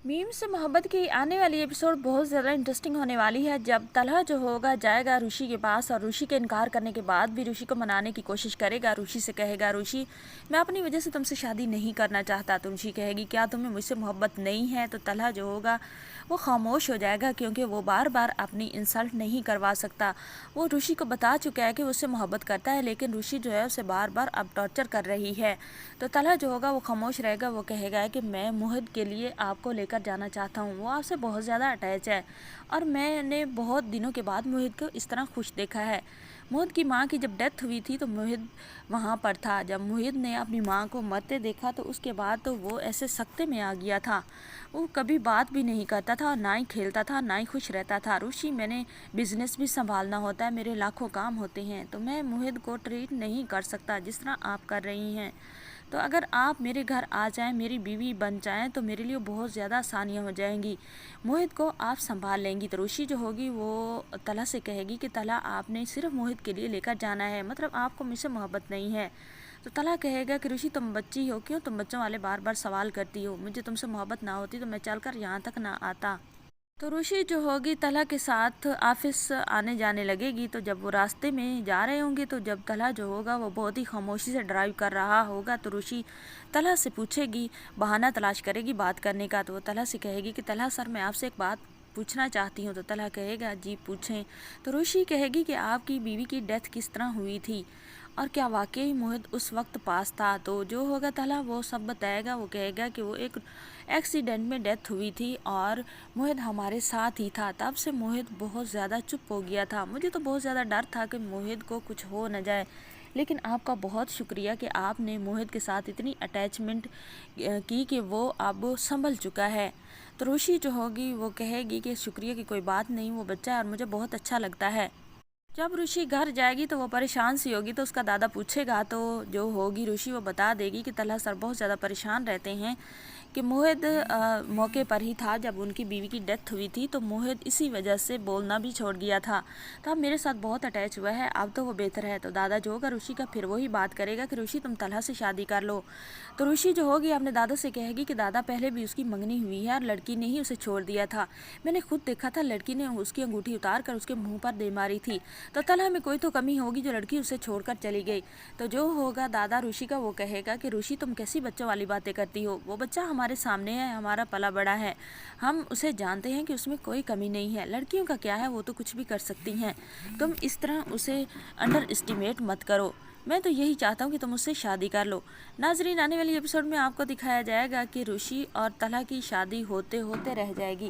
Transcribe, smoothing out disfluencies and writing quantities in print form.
Meme से मोहब्बत की आने वाली एपिसोड बहुत ज़्यादा इंटरेस्टिंग होने वाली है। जब तलहा जो होगा जाएगा ऋषि के पास और ऋषि के इनकार करने के बाद भी ऋषि को मनाने की कोशिश करेगा। ऋषि से कहेगा, ऋषि मैं अपनी वजह से तुमसे शादी नहीं करना चाहता। तो ऋषि कहेगी, क्या तुम्हें मुझसे मोहब्बत नहीं है? तो तलहा जो होगा वो खामोश हो जाएगा, क्योंकि वो बार बार अपनी इंसल्ट नहीं करवा सकता। वो ऋषि को बता चुका है कि उससे मोहब्बत करता है, लेकिन ऋषि जो है उसे बार बार अब टॉर्चर कर रही है। तो तलहा जो होगा वो खामोश रहेगा। वो कहेगा कि मैं मोहित के लिए आपको लेकर जाना चाहता हूँ, वो आपसे बहुत ज़्यादा अटैच है और मैंने बहुत दिनों के बाद मोहित को इस तरह खुश देखा है। मोहित की माँ की जब डेथ हुई थी तो मोहित वहाँ पर था। जब मोहित ने अपनी माँ को मरते देखा तो उसके बाद तो वो ऐसे सख्ते में आ गया था। वो कभी बात भी नहीं करता था, ना ही खेलता था, ना ही खुश रहता था। ऋषि, मैंने बिजनेस भी संभालना होता है, मेरे लाखों काम होते हैं, तो मैं मोहित को ट्रीट नहीं कर सकता जिस तरह आप कर रही हैं। तो अगर आप मेरे घर आ जाएं, मेरी बीवी बन जाएं, तो मेरे लिए बहुत ज़्यादा आसानियाँ हो जाएंगी। मोहित को आप संभाल लेंगी। तो ऋषि जो होगी वो तला से कहेगी कि तला, आपने सिर्फ मोहित के लिए लेकर जाना है, मतलब आपको मुझसे मोहब्बत नहीं है। तो तला कहेगा कि ऋषि, तुम बच्ची हो, क्यों तुम बच्चों वाले बार बार सवाल करती हो? मुझे तुमसे मोहब्बत ना होती तो मैं चलकर यहाँ तक ना आता। तो ऋषि जो होगी तला के साथ ऑफिस आने जाने लगेगी। तो जब वो रास्ते में जा रहे होंगे तो जब तला जो होगा वो बहुत ही खामोशी से ड्राइव कर रहा होगा, तो ऋषि तला से पूछेगी, बहाना तलाश करेगी बात करने का। तो वो तला से कहेगी कि तला सर, मैं आपसे एक बात पूछना चाहती हूँ। तो तला कहेगा, जी पूछें। तो ऋषि कहेगी कि आपकी बीवी की डेथ किस तरह हुई थी और क्या वाकई मोहित उस वक्त पास था? तो जो होगा तला वो सब बताएगा। वो कहेगा कि वो एक एक्सीडेंट में डेथ हुई थी और मोहित हमारे साथ ही था। तब से मोहित बहुत ज़्यादा चुप हो गया था। मुझे तो बहुत ज़्यादा डर था कि मोहित को कुछ हो न जाए, लेकिन आपका बहुत शुक्रिया कि आपने मोहित के साथ इतनी अटैचमेंट की कि वो अब संभल चुका है। तो ऋषि जो होगी वो कहेगी कि शुक्रिया की कोई बात नहीं, वो बच्चा है और मुझे बहुत अच्छा लगता है। जब ऋषि घर जाएगी तो वो परेशान सी होगी। तो उसका दादा पूछेगा तो जो होगी ऋषि वो बता देगी कि तलहा सर बहुत ज़्यादा परेशान रहते हैं कि मोहित मौके पर ही था जब उनकी बीवी की डेथ हुई थी, तो मोहित इसी वजह से बोलना भी छोड़ गया था। तो अब मेरे साथ बहुत अटैच हुआ है, अब तो वो बेहतर है। तो दादा जो होगा ऋषि का फिर वही बात करेगा कि ऋषि, तुम तलहा से शादी कर लो। तो ऋषि जो होगी अपने दादा से कहेगी कि दादा, पहले भी उसकी मंगनी हुई है और लड़की ने ही उसे छोड़ दिया था। मैंने खुद देखा था, लड़की ने उसकी अंगूठी उतार कर उसके मुँह पर दे मारी थी। तो तलहा में कोई तो कमी होगी जो लड़की उसे छोड़कर चली गई। तो जो होगा दादा ऋषि का वो कहेगा कि ऋषि, तुम कैसी बच्चों वाली बातें करती हो? वो बच्चा हमारे सामने है, हमारा पला बड़ा है, हम उसे जानते हैं कि उसमें कोई कमी नहीं है। लड़कियों का क्या है, वो तो कुछ भी कर सकती हैं। तुम इस तरह उसे अंडर एस्टिमेट मत करो। मैं तो यही चाहता हूँ कि तुम उससे शादी कर लो। नाजरीन, आने वाली एपिसोड में आपको दिखाया जाएगा कि ऋषि और तलहा की शादी होते होते रह जाएगी।